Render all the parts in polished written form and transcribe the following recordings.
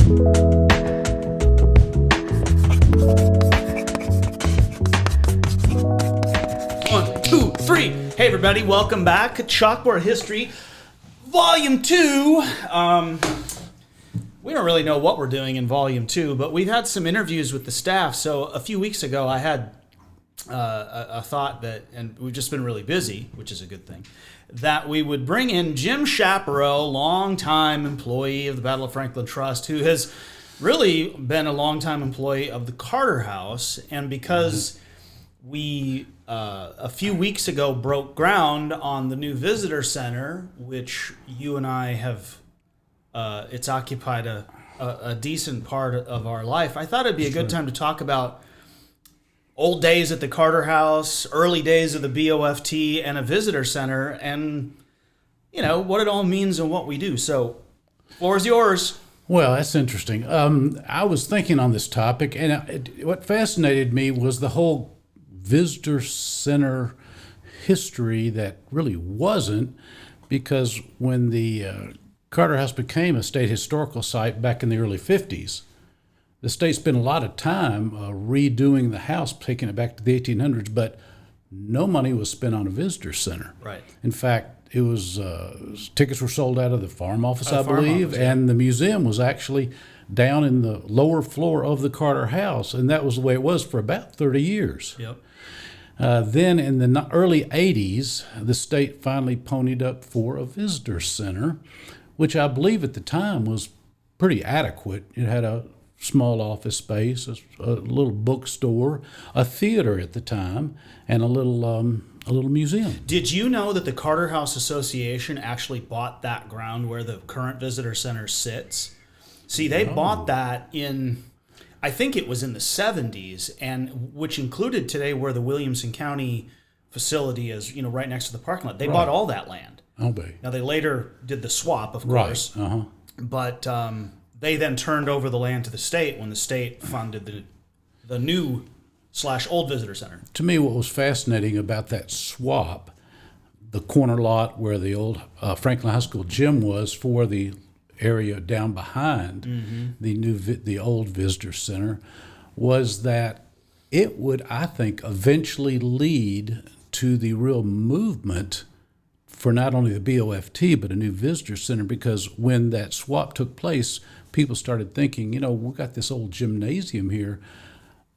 One, two, three. Hey everybody, welcome back. Chalkboard History, Volume 2. We don't really know what we're doing in Volume 2, but we've had some interviews with the staff. So a few weeks ago, I had a thought that, and we've just been really busy, which is a good thing, that we would bring in Jim Shapiro, longtime employee of the Battle of Franklin Trust, who has really been a longtime employee of the Carter House. And because we, a few weeks ago, broke ground on the new visitor center, which you and I have, it's occupied a decent part of our life, I thought it'd be a good time to talk about old days at the Carter House, early days of the BOFT, and a visitor center, and, you know, what it all means and what we do. So, floor is yours. Well, that's interesting. I was thinking on this topic, and what fascinated me was the whole visitor center history that really wasn't, because when the Carter House became a state historical site back in the early 50s, the state spent a lot of time redoing the house, taking it back to the 1800s, but no money was spent on a visitor center. Right. In fact, it was tickets were sold out of the farm office, I believe, and the museum was actually down in the lower floor of the Carter House, and that was the way it was for about 30 years. Yep. Then in the early 80s, the state finally ponied up for a visitor center, which I believe at the time was pretty adequate. It had a small office space, a little bookstore, a theater at the time, and a little museum. Did you know that the Carter House Association actually bought that ground where the current visitor center sits? See, they bought that in, I think it was in the 70s, and which included today where the Williamson County facility is, you know, right next to the parking lot. They bought all that land. Now, they later did the swap, of course. Right. But they then turned over the land to the state when the state funded the new / old visitor center. To me, what was fascinating about that swap, the corner lot where the old Franklin High School gym was for the area down behind the old visitor center, was that it would, I think, eventually lead to the real movement for not only the BOFT, but a new visitor center, because when that swap took place, people started thinking, you know, we've got this old gymnasium here.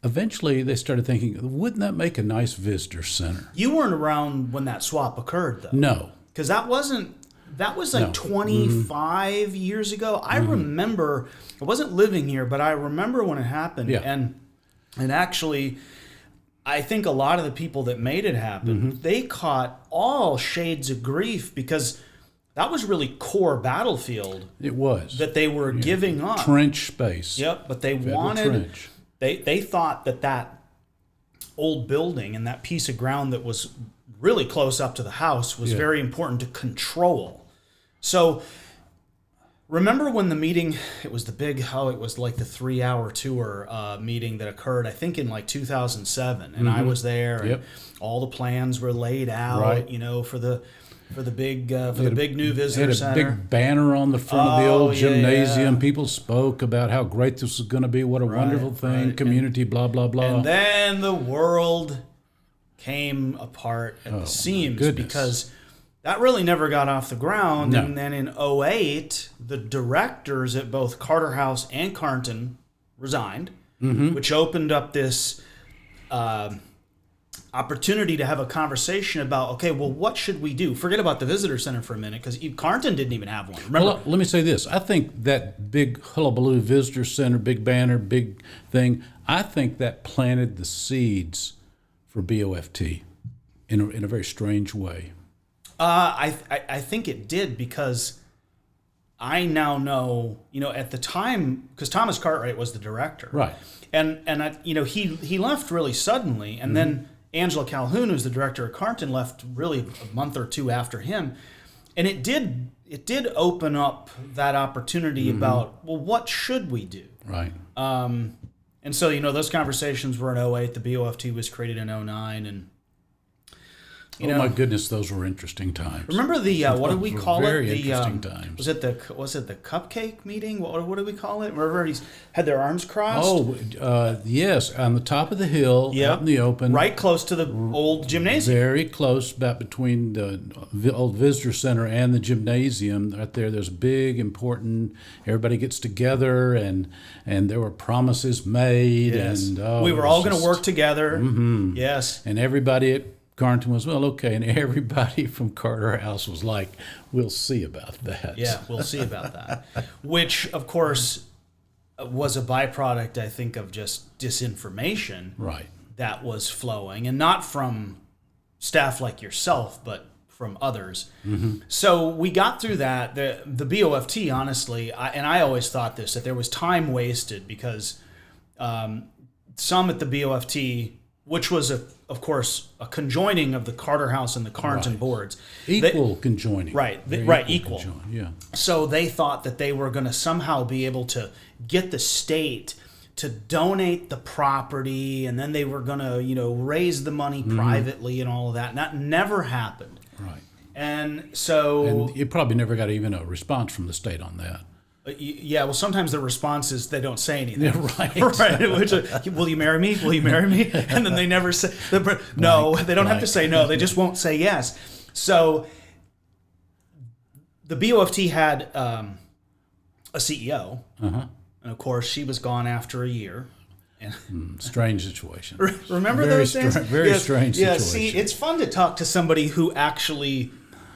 Eventually, they started thinking, wouldn't that make a nice visitor center? You weren't around when that swap occurred, though. No. Because that was like 25 years ago. I remember, I wasn't living here, but I remember when it happened. Yeah. And actually, I think a lot of the people that made it happen, they caught all shades of grief, because that was really core battlefield. It was. That they were giving up. Trench space. Yep, but they Federal wanted, trench. They thought that old building and that piece of ground that was really close up to the house was very important to control. So remember when the meeting, it was the big, it was like the 3-hour tour meeting that occurred, I think in like 2007, and I was there, and all the plans were laid out, you know, for the big new visitor center. They had a big banner on the front of the old gymnasium. People spoke about how great this was going to be, what a wonderful thing, community, blah, blah, blah. And then the world came apart at the seams, because that really never got off the ground. No. And then in 2008, the directors at both Carter House and Carnton resigned, which opened up this opportunity to have a conversation about, okay, well, what should we do? Forget about the visitor center for a minute, because Carnton didn't even have one. Remember? Well, let me say this. I think that big hullabaloo visitor center, big banner, big thing, I think that planted the seeds for BOFT in a very strange way. I think it did, because I now know, you know, at the time, because Thomas Cartwright was the director. Right. And you know, he left really suddenly, and then Angela Calhoun, who's the director of Carnton, left really a month or two after him. And it did open up that opportunity about, well, what should we do? Right. And so, you know, those conversations were in 2008. The BOFT was created in 2009, and You know, my goodness, those were interesting times. remember the what did we Those were call it? very The interesting times. was it the cupcake meeting? What did we call it? Where everybody's had their arms crossed. Oh, yes, on the top of the hill, Yep. out in the open, Right close to the old gymnasium. very close, about between the old visitor center and the gymnasium. Right there, there's a big, important. Everybody gets together, and there were promises made, Yes. and we it were was all going to just- work together. Mm-hmm. Yes. And everybody at Carnton was, well, okay, and everybody from Carter House was like, we'll see about that. Yeah, we'll see about that. Which, of course, was a byproduct, I think, of just disinformation Right. that was flowing, and not from staff like yourself, but from others. Mm-hmm. So we got through that. The BOFT, honestly, I always thought this, that there was time wasted because some at the BOFT, which was, of course, a conjoining of the Carter House and the Carnton boards. Equal conjoining. Right, Very equal. Yeah. So they thought that they were going to somehow be able to get the state to donate the property, and then they were going to, raise the money privately and all of that. And that never happened. Right. And so... And you probably never got even a response from the state on that. Yeah, well, sometimes the response is they don't say anything. Yeah, right. Right. Which, will you marry me? Will you marry me? And then they never say... No, they don't have to say no. They just won't say yes. So the BOFT had a CEO. Uh-huh. And, of course, she was gone after a year. And Strange situation. Remember Very those days? very strange Yeah, situation. see, it's fun to talk to somebody who actually,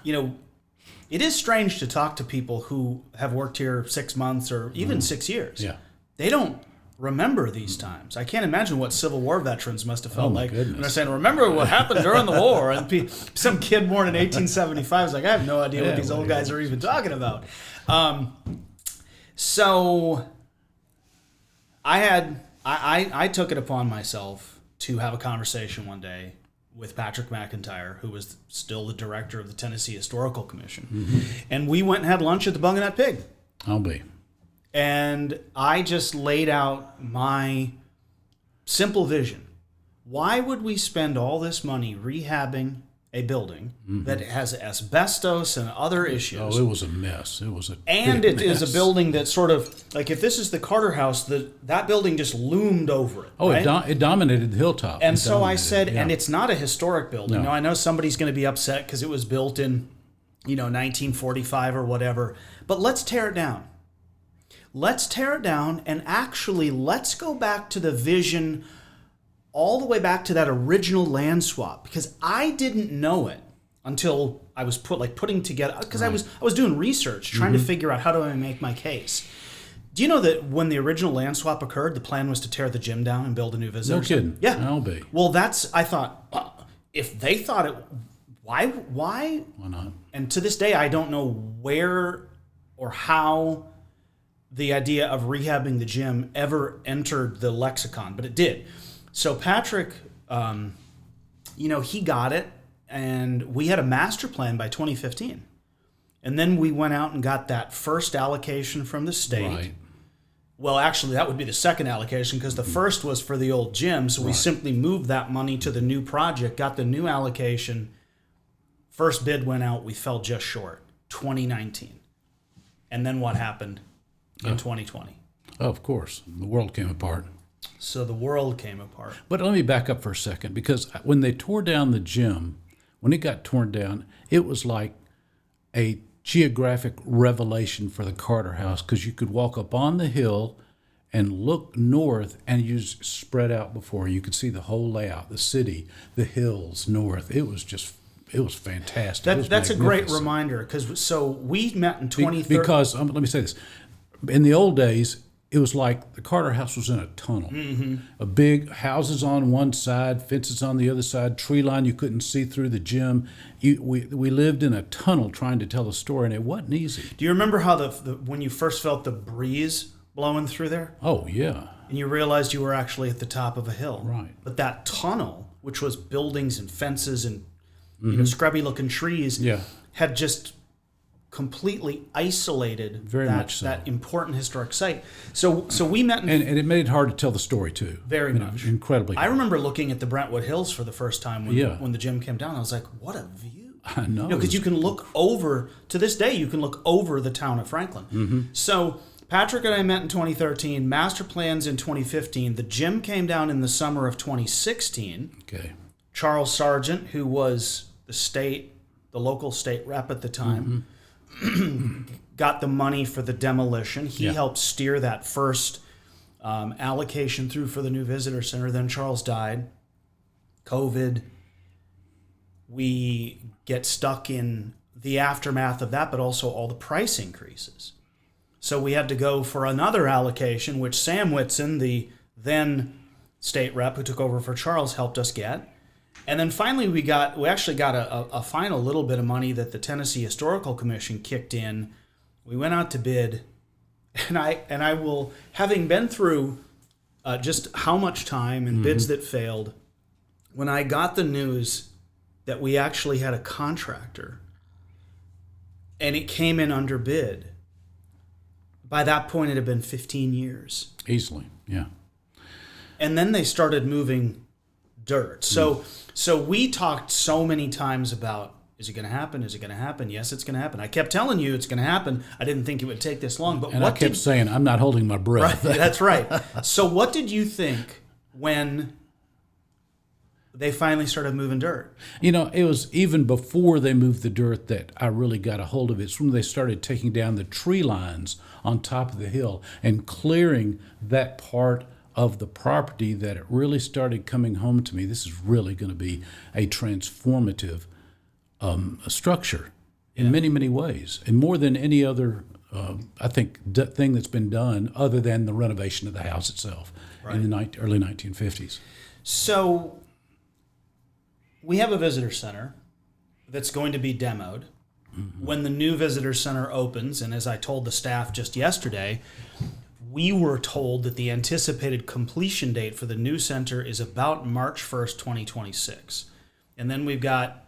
it is strange to talk to people who have worked here 6 months or even 6 years. Yeah. They don't remember these times. I can't imagine what Civil War veterans must have felt my like goodness. when they're saying, remember what happened during the war. And some kid born in 1875 is like, I have no idea what these old guys are even talking about. So I took it upon myself to have a conversation one day with Patrick McIntyre, who was still the director of the Tennessee Historical Commission. Mm-hmm. And we went and had lunch at the Bung and That Pig. I'll be. And I just laid out my simple vision. Why would we spend all this money rehabbing a building that has asbestos and other issues? Oh, it was a mess. It was a And big it is a mess. building that sort of, like if this is the Carter House, that building just loomed over it. Oh, right? it dominated the hilltop. And It so I dominated, said, yeah. and it's not a historic building. No. Now, I know somebody's going to be upset because it was built in, 1945 or whatever. But let's tear it down. Let's tear it down, and actually let's go back to the vision all the way back to that original land swap, because I didn't know it until I was putting together, because I was doing research trying to figure out how do I make my case. Do you know that when the original land swap occurred, the plan was to tear the gym down and build a new visitor No center? kidding. Yeah. I'll be. Well, I thought, if they thought it, why? Why not? And to this day, I don't know where or how the idea of rehabbing the gym ever entered the lexicon, but it did. So Patrick, he got it, and we had a master plan by 2015. And then we went out and got that first allocation from the state. Right. Well, actually, that would be the second allocation because the first was for the old gym. So we simply moved that money to the new project, got the new allocation. First bid went out. We fell just short, 2019. And then what happened in 2020? Oh, of course. The world came apart. So the world came apart. But let me back up for a second, because when they tore down the gym, when it got torn down, it was like a geographic revelation for the Carter House, because you could walk up on the hill and look north, and you spread out before you could see the whole layout, the city, the hills north. It was fantastic. It was That's a great magnificent. reminder, because so we met in 2013. Because let me say this: in the old days, it was like the Carter House was in a tunnel. Mm-hmm. A big houses on one side, fences on the other side, tree line you couldn't see through the gym. We lived in a tunnel trying to tell a story, and it wasn't easy. Do you remember how when you first felt the breeze blowing through there? Oh yeah, And you realized you were actually at the top of a hill. Right. But that tunnel, which was buildings and fences and scrubby looking trees, Yeah. had just completely isolated Very much so. that important historic site. So we met, And it made it hard to tell the story too. Very much. Incredibly hard. I remember looking at the Brentwood Hills for the first time when the gym came down. I was like, what a view. I know. Because you can look over, to this day, you can look over the town of Franklin. Mm-hmm. So Patrick and I met in 2013, master plans in 2015. The gym came down in the summer of 2016. Okay. Charles Sargent, who was the local state rep at the time, got the money for the demolition. He helped steer that first allocation through for the new visitor center. Then Charles died. COVID. We get stuck in the aftermath of that, but also all the price increases. So we had to go for another allocation, which Sam Whitson, the then state rep who took over for Charles, helped us get. And then finally we actually got a final little bit of money that the Tennessee Historical Commission kicked in. We went out to bid, and I will, having been through just how much time and bids that failed, when I got the news that we actually had a contractor and it came in under bid, by that point it had been 15 years. Easily, yeah. And then they started moving dirt. So we talked so many times about, is it going to happen? Is it going to happen? Yes, it's going to happen. I kept telling you it's going to happen. I didn't think it would take this long. But I kept saying, I'm not holding my breath. Right, that's right. So what did you think when they finally started moving dirt? It was even before they moved the dirt that I really got a hold of it. It's when they started taking down the tree lines on top of the hill and clearing that part of the property that it really started coming home to me. This is really going to be a transformative structure in many, many ways, and more than any other, I think, thing that's been done other than the renovation of the house itself in the early 1950s. So we have a visitor center that's going to be demoed. When the new visitor center opens, and as I told the staff just yesterday, we were told that the anticipated completion date for the new center is about March 1st, 2026. And then we've got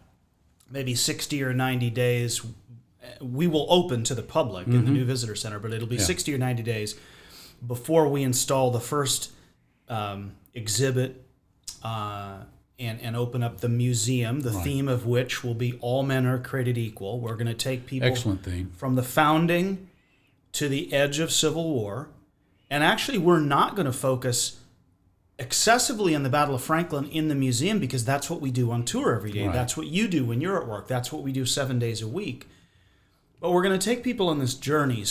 maybe 60 or 90 days. We will open to the public in the new visitor center, but it'll be 60 or 90 days before we install the first exhibit and open up the museum, the theme of which will be all men are created equal. We're going to take people Excellent theme. From the founding to the edge of Civil War. And actually, we're not going to focus excessively on the Battle of Franklin in the museum because that's what we do on tour every day. Right. That's what you do when you're at work. That's what we do 7 days a week. But we're going to take people on this journey.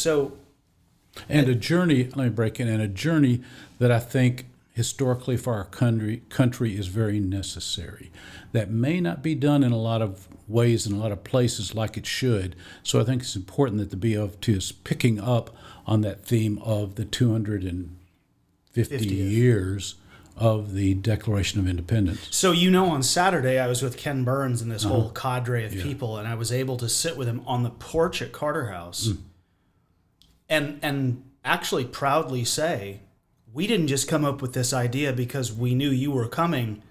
And a journey, let me break in, and a journey that I think historically for our country is very necessary. That may not be done in a lot of ways in a lot of places like it should. So I think it's important that the BOT is picking up on that theme of the 250 years of the Declaration of Independence. So on Saturday I was with Ken Burns and this whole cadre of people, and I was able to sit with him on the porch at Carter House and actually proudly say, we didn't just come up with this idea because we knew you were coming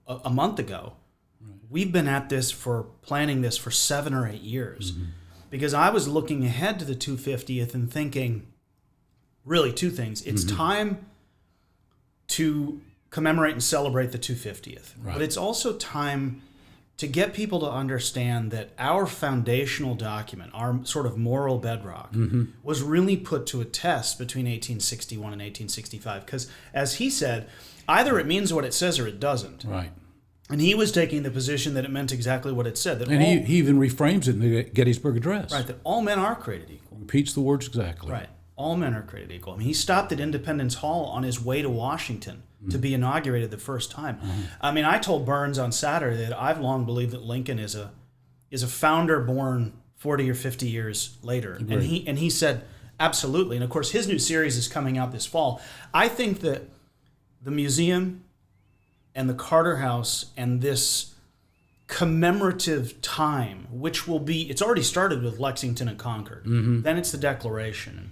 a month ago. Right. We've been at this planning this for 7 or 8 years. Because I was looking ahead to the 250th and thinking, really two things. It's time to commemorate and celebrate the 250th. Right. But it's also time to get people to understand that our foundational document, our sort of moral bedrock, was really put to a test between 1861 and 1865. Because, as he said, either it means what it says or it doesn't. Right. And he was taking the position that it meant exactly what it said. And he even reframes it in the Gettysburg Address. Right, that all men are created equal. Repeats the words exactly. Right. All men are created equal. I mean, he stopped at Independence Hall on his way to Washington to be inaugurated the first time. I mean, I told Burns on Saturday that I've long believed that Lincoln is a founder born 40 or 50 years later. Agreed. And he said, absolutely. And of course, his new series is coming out this fall. I think that the museum and the Carter House and this commemorative time, which will be, it's already started with Lexington and Concord. Then it's the Declaration.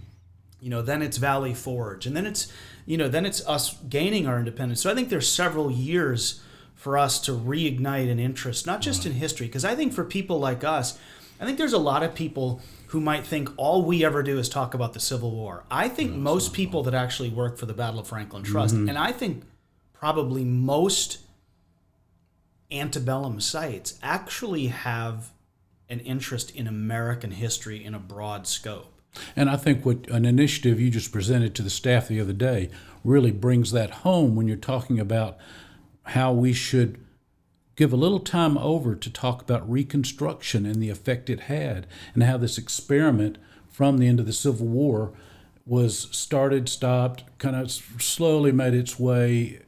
Then it's Valley Forge, and then it's us gaining our independence. So I think there's several years for us to reignite an interest, not just in history, because I think for people like us, I think there's a lot of people who might think all we ever do is talk about the Civil War. I think most people that actually work for the Battle of Franklin Trust, and I think probably most antebellum sites actually have an interest in American history in a broad scope. And I think what an initiative you just presented to the staff the other day really brings that home when you're talking about how we should give a little time over to talk about Reconstruction and the effect it had, and how this experiment from the end of the Civil War was started, stopped, kind of slowly made its way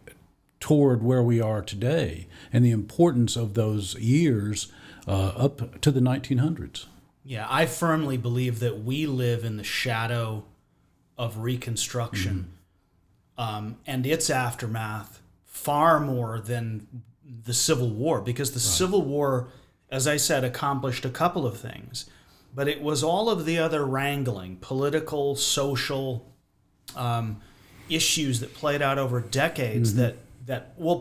toward where we are today, and the importance of those years up to the 1900s. Yeah, I firmly believe that we live in the shadow of Reconstruction and its aftermath far more than the Civil War, because the Civil War, as I said, accomplished a couple of things, but it was all of the other wrangling, political, social issues that played out over decades that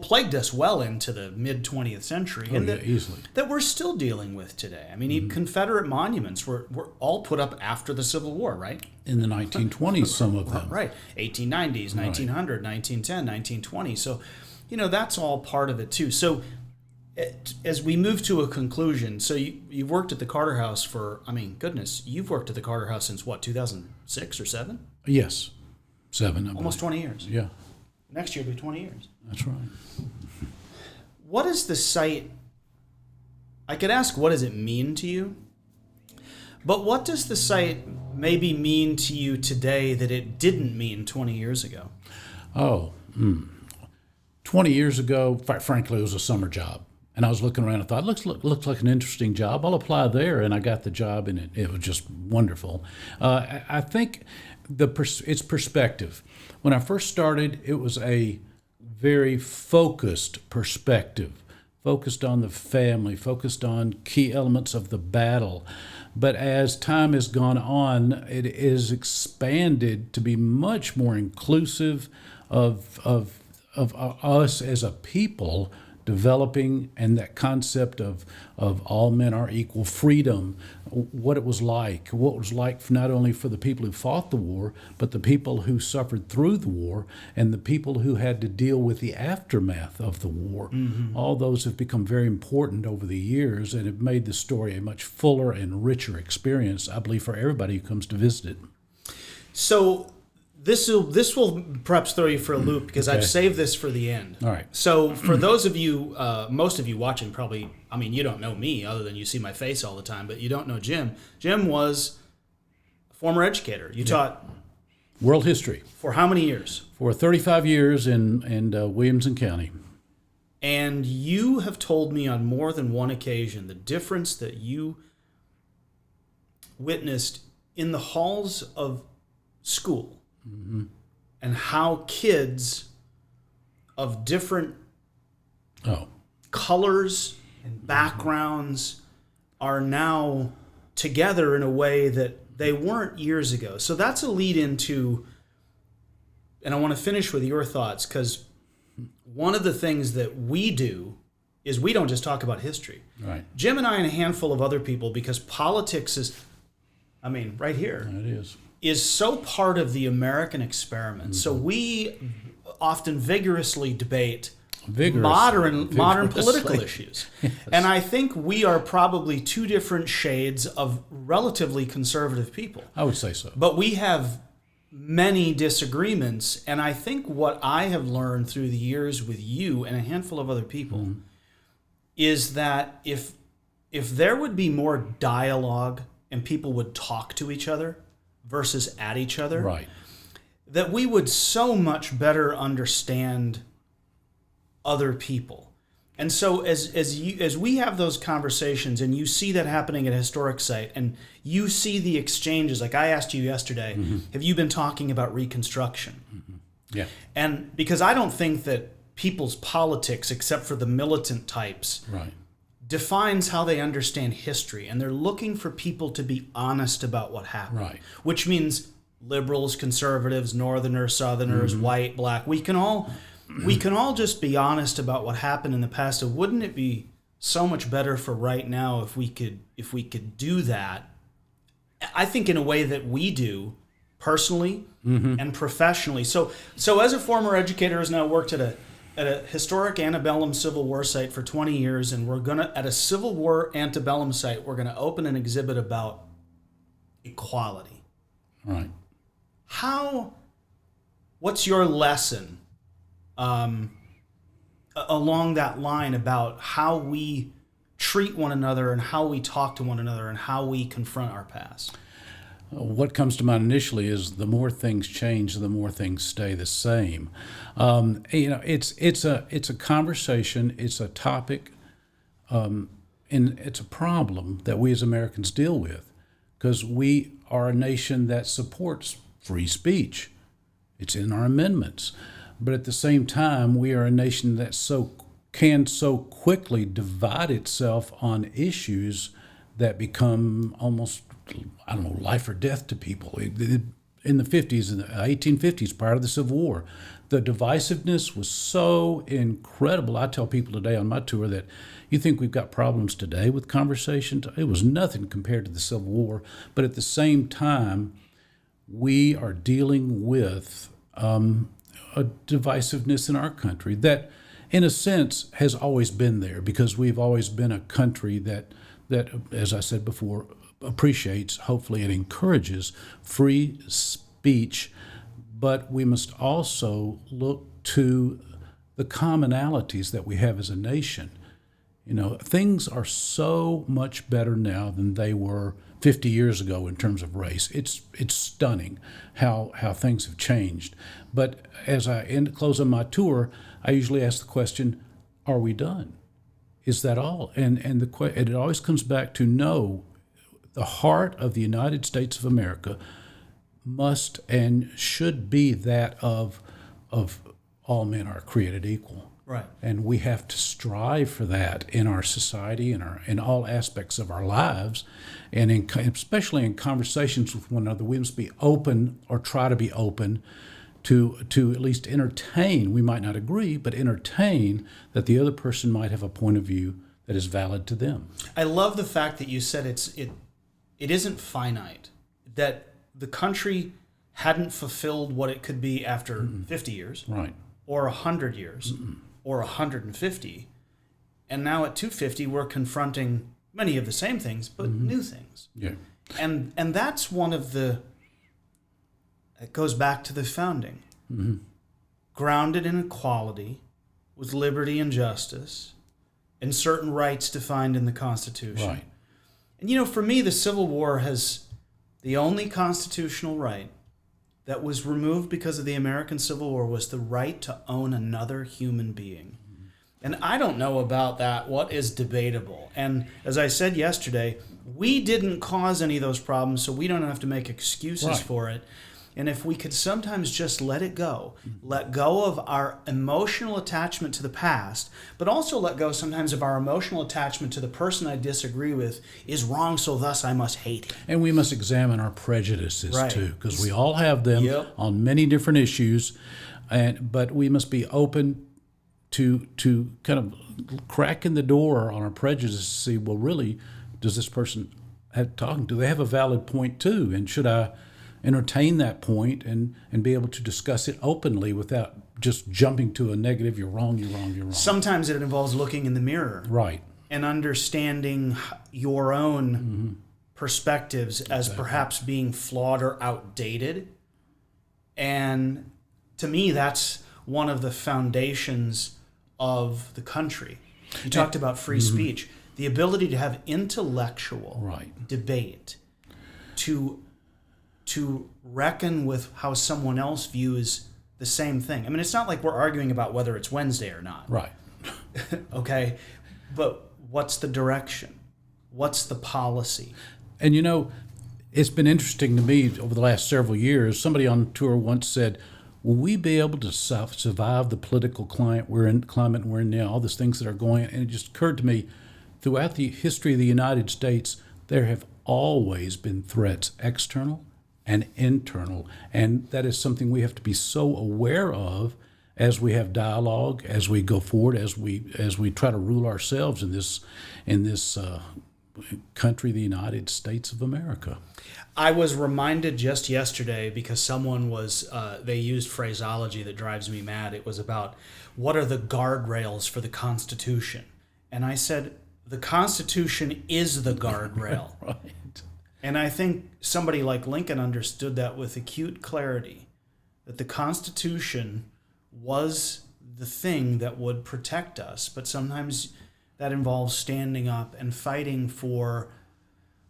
plagued us well into the mid-20th century, and Easily. that we're still dealing with today. I mean, Confederate monuments were all put up after the Civil War, right? In the 1920s, some of them. Right, 1890s, 1900, 1910, 1920. So, that's all part of it too. So, as we move to a conclusion, so you've worked at the Carter House for, goodness, you've worked at the Carter House since what, 2006 or 7? Yes, 7. Almost 20 years. Yeah. Next year will be 20 years. That's right. What is the site? I could ask, what does it mean to you? But what does the site maybe mean to you today that it didn't mean 20 years ago? 20 years ago, frankly, it was a summer job. And I was looking around and thought, looks like an interesting job. I'll apply there. And I got the job, and it was just wonderful. I think it's perspective. When I first started, it was a very focused perspective, focused on the family, focused on key elements of the battle. But as time has gone on, it is expanded to be much more inclusive of us as a people, developing, and that concept of all men are equal, freedom, what it was like not only for the people who fought the war, but the people who suffered through the war, and the people who had to deal with the aftermath of the war. All those have become very important over the years, and have made the story a much fuller and richer experience, I believe, for everybody who comes to visit it. So this will perhaps throw you for a loop, because I've saved this for the end. All right. So for those of you, most of you watching probably, you don't know me other than you see my face all the time, but you don't know Jim. Jim was a former educator. You taught world history. For how many years? For 35 years in Williamson County. And you have told me on more than one occasion the difference that you witnessed in the halls of school. And how kids of different colors and backgrounds are now together in a way that they weren't years ago. So that's a lead into, and I want to finish with your thoughts, because one of the things that we do is we don't just talk about history. Right. Jim and I and a handful of other people, because politics is, right here. It is so part of the American experiment. So we often vigorously debate modern political issues. Yes. And I think we are probably two different shades of relatively conservative people. I would say so. But we have many disagreements, and I think what I have learned through the years with you and a handful of other people is that if there would be more dialogue and people would talk to each other versus at each other, right, that we would so much better understand other people. And so as we have those conversations, and you see that happening at a historic site, and you see the exchanges, like I asked you yesterday, have you been talking about Reconstruction? Yeah. And because I don't think that people's politics, except for the militant types, right, defines how they understand history, and they're looking for people to be honest about what happened. Right. Which means liberals, conservatives, northerners, southerners, white, black. We can all just be honest about what happened in the past. So wouldn't it be so much better for right now if we could do that. I think in a way that we do personally and professionally. So as a former educator who's now worked at a historic antebellum Civil War site for 20 years, and we're gonna at a Civil War antebellum site, we're gonna open an exhibit about equality. Right. What's your lesson along that line about how we treat one another and how we talk to one another and how we confront our past? What comes to mind initially is the more things change, the more things stay the same. It's a conversation, it's a topic, and it's a problem that we as Americans deal with, because we are a nation that supports free speech. It's in our amendments. But at the same time, we are a nation that can so quickly divide itself on issues that become almost, life or death to people. In the 50s, in the 1850s, prior to the Civil War, the divisiveness was so incredible. I tell people today on my tour that you think we've got problems today with conversations. It was nothing compared to the Civil War. But at the same time, we are dealing with a divisiveness in our country that, in a sense, has always been there, because we've always been a country that, as I said before, appreciates, hopefully, and encourages free speech. But we must also look to the commonalities that we have as a nation. Things are so much better now than they were 50 years ago in terms of race. It's stunning how things have changed. But as I close on my tour, I usually ask the question, are we done? Is that all? And it always comes back to no. The heart of the United States of America must and should be that of all men are created equal. Right. And we have to strive for that in our society, in all aspects of our lives, and especially in conversations with one another. We must be open, or try to be open, to at least entertain. We might not agree, but entertain that the other person might have a point of view that is valid to them. I love the fact that you said it isn't finite, that the country hadn't fulfilled what it could be after 50 years, right, or 100 years, or 150, and now at 250 we're confronting many of the same things, but new things. Yeah, and that's one of the. It goes back to the founding, grounded in equality, with liberty and justice, and certain rights defined in the Constitution. Right. And for me, the Civil War the only constitutional right that was removed because of the American Civil War was the right to own another human being. And I don't know about that, what is debatable. And as I said yesterday, we didn't cause any of those problems, so we don't have to make excuses for it. And if we could sometimes just let it go, let go of our emotional attachment to the past, but also let go sometimes of our emotional attachment to the person I disagree with is wrong, so thus I must hate him. And we must examine our prejudices too, because we all have them on many different issues, but we must be open to kind of cracking the door on our prejudices to see, well, really, does this person do they have a valid point too? And should I entertain that point and be able to discuss it openly without just jumping to a negative, you're wrong, you're wrong, you're wrong. Sometimes it involves looking in the mirror. Right. And understanding your own perspectives as perhaps being flawed or outdated. And to me, that's one of the foundations of the country. You talked about free speech. The ability to have intellectual debate, to reckon with how someone else views the same thing. I mean, it's not like we're arguing about whether it's Wednesday or not. Right. Okay? But what's the direction? What's the policy? And it's been interesting to me over the last several years. Somebody on tour once said, will we be able to survive the political climate we're in now, all these things that are going on? And it just occurred to me, throughout the history of the United States, there have always been threats, external and internal. And that is something we have to be so aware of as we have dialogue, as we go forward, as we try to rule ourselves in this country, the United States of America. I was reminded just yesterday because someone they used phraseology that drives me mad. It was about what are the guardrails for the Constitution? And I said, the Constitution is the guardrail. Right. And I think somebody like Lincoln understood that with acute clarity, that the Constitution was the thing that would protect us. But sometimes that involves standing up and fighting for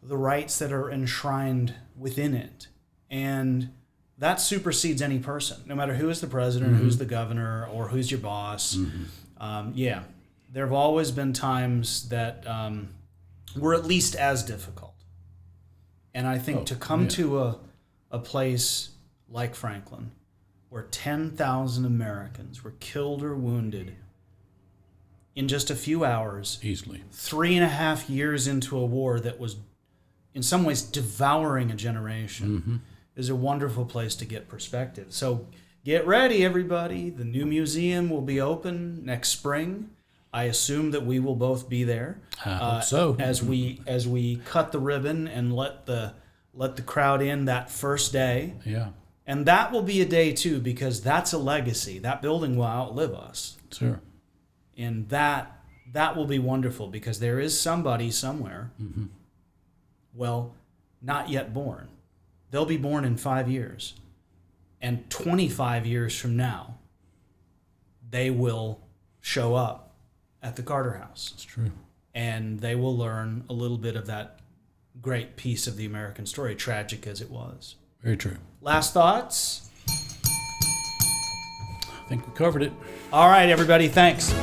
the rights that are enshrined within it. And that supersedes any person, no matter who is the president, who's the governor, or who's your boss. There have always been times that were at least as difficult. And I think to come to a place like Franklin, where 10,000 Americans were killed or wounded in just a few hours, Easily. 3.5 years into a war that was in some ways devouring a generation, is a wonderful place to get perspective. So get ready, everybody. The new museum will be open next spring. I assume that we will both be there. I hope so. As we cut the ribbon and let the crowd in that first day. Yeah. And that will be a day too, because that's a legacy. That building will outlive us. Sure. And that will be wonderful, because there is somebody somewhere, well, not yet born. They'll be born in 5 years. And 25 years from now, they will show up at the Carter House. It's true. And they will learn a little bit of that great piece of the American story, tragic as it was. Very true. Last thoughts? I think we covered it. All right, everybody, thanks.